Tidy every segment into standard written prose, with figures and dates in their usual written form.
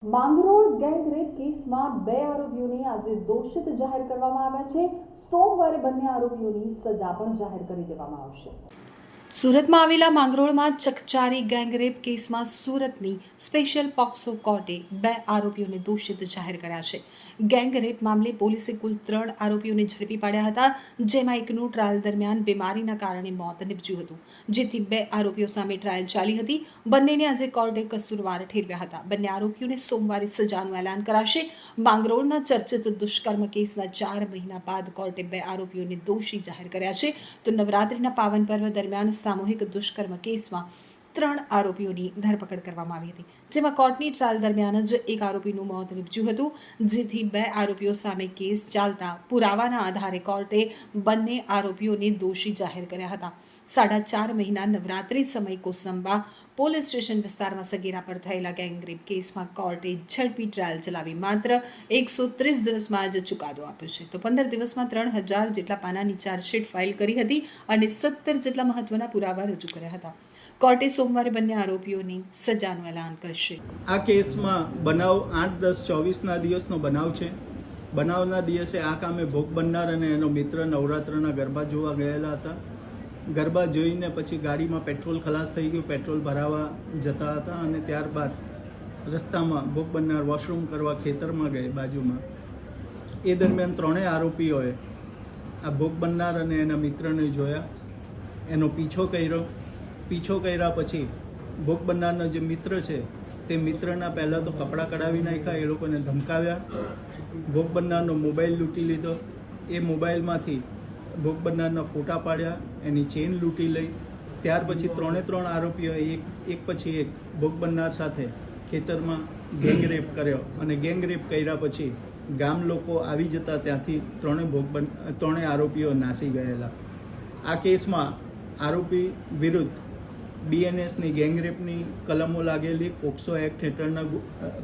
Mangrol gang rape કેસમાં બે આરોપીઓને આજે દોષિત જાહેર કરવામાં આવ્યા છે। સોમવારે બંને આરોપીઓની સજા પણ જાહેર કરી દેવામાં આવશે। સુરતમાં આવેલા માંગરોળમાં ચકચારી ગેંગરેપ કેસમાં સુરતની સ્પેશિયલ પોક્સો કોર્ટે બે આરોપીઓને દોષિત જાહેર કર્યા છે। ગેંગરેપ મામલે પોલીસે કુલ 3 આરોપીઓને ઝડપી પાડ્યા હતા, જેમાં એકનું ટ્રાયલ દરમિયાન બીમારીના કારણે મોત નીપજ્યું હતું, જેથી બે આરોપીઓ સામે ટ્રાયલ ચાલી હતી। બંનેને આજે કોર્ટે કસૂરવાર ઠેરવ્યા હતા। બંને આરોપીઓને સોમવારે સજાનું એલાન કરાશે। માંગરોળના ચર્ચિત દુષ્કર્મ કેસના 4 મહિના બાદ કોર્ટે બે આરોપીઓને દોષી જાહેર કર્યા છે। તો નવરાત્રિના પાવન પર્વ દરમિયાન સામૂહિક દુષ્કર્મ કેસમાં 3 આરોપીઓની ધરપકડ કરવામાં આવી હતી, જેમાં કોર્ટની ટ્રાયલ દરમિયાન જ એક આરોપીનું મોત નીપજ્યું હતું, જેથી બે આરોપીઓ સામે કેસ ચાલતા પુરાવાના આધારે કોર્ટે બંને આરોપીઓને દોષી જાહેર કર્યા હતા। 4.5 મહિના નવરાત્રિ સમય કોસંબા પોલીસ સ્ટેશન વિસ્તારમાં સગીરા પર થયેલા ગેંગરેપ કેસમાં કોર્ટે ઝડપી ટ્રાયલ ચલાવી માત્ર 130 દિવસમાં જ ચુકાદો આપ્યો છે। તો 15 દિવસમાં 3000 જેટલા પાનાની ચાર્જશીટ ફાઇલ કરી હતી અને 17 જેટલા મહત્વના પુરાવા રજૂ કર્યા હતા। કોર્ટે સોમવારે બંને આરોપીઓની સજાનું એલાન કરશે। આ કેસમાં બનાવ 8-10-24ના દિવસનો બનાવ છે। બનાવના દિવસે આ કામે ભોગ બનનાર અને એનો મિત્ર નવરાત્રના ગરબા જોવા ગયેલા હતા। ગરબા જોઈને પછી ગાડીમાં પેટ્રોલ ખલાસ થઈ ગયું, પેટ્રોલ ભરાવા જતા હતા અને ત્યારબાદ રસ્તામાં ભોગ બનનાર વોશરૂમ કરવા ખેતરમાં ગઈ બાજુમાં। એ દરમિયાન 3 આરોપીઓએ આ ભોગ બનનાર અને એના મિત્રને જોયા, એનો પીછો કર્યા પછી ભોગ બનનારનો જે મિત્ર છે તે મિત્રના પહેલાં તો કપડાં કઢાવી નાખ્યા, એ લોકોને ધમકાવ્યા, ભોગ બનનારનો મોબાઈલ લૂંટી લીધો। એ મોબાઈલમાંથી ભોગ બનનારના ફોટા પાડ્યા, એની ચેન લૂંટી લઈ। ત્યાર પછી 3 આરોપીઓએ એક પછી એક ભોગ બનનાર સાથે ખેતરમાં ગેંગરેપ કર્યો અને ગેંગરેપ કર્યા પછી ગામ લોકો આવી જતા ત્યાંથી 3 આરોપીઓ નાસી ગયેલા। આ કેસમાં આરોપી વિરુદ્ધ BNSની ગેંગરેપની કલમો લાગેલી, પોક્સો એક્ટ હેઠળના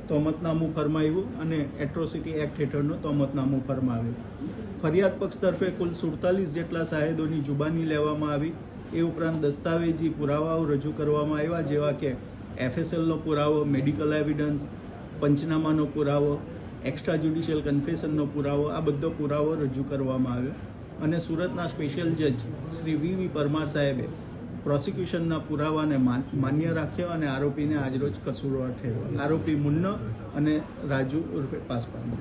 તોમતનામું ફરમાવ્યું અને એટ્રોસિટી એક્ટ હેઠળનું તોમતનામું ફરમાવ્યું। ફરિયાદ પક્ષ તરફે કુલ 47 જેટલા શાહેદોની જુબાની લેવામાં આવી। એ ઉપરાંત દસ્તાવેજી પુરાવાઓ રજૂ કરવામાં આવ્યા, જેવા કે FSLનો પુરાવો, મેડિકલ એવિડન્સ, પંચનામાનો પુરાવો, એક્સ્ટ્રા જ્યુડિશિયલ કન્ફેશનનો પુરાવો, આ બધો પુરાવો રજૂ કરવામાં આવ્યો અને સુરતના સ્પેશિયલ જજ શ્રી V પરમાર સાહેબે પ્રોસિક્યુશનના પુરાવાને માન્ય રાખ્યો અને આરોપીને આજરોજ કસૂરવાર ઠેરવ્યો। આરોપી મુન્નો અને રાજુ ઉર્ફે પાસપાન।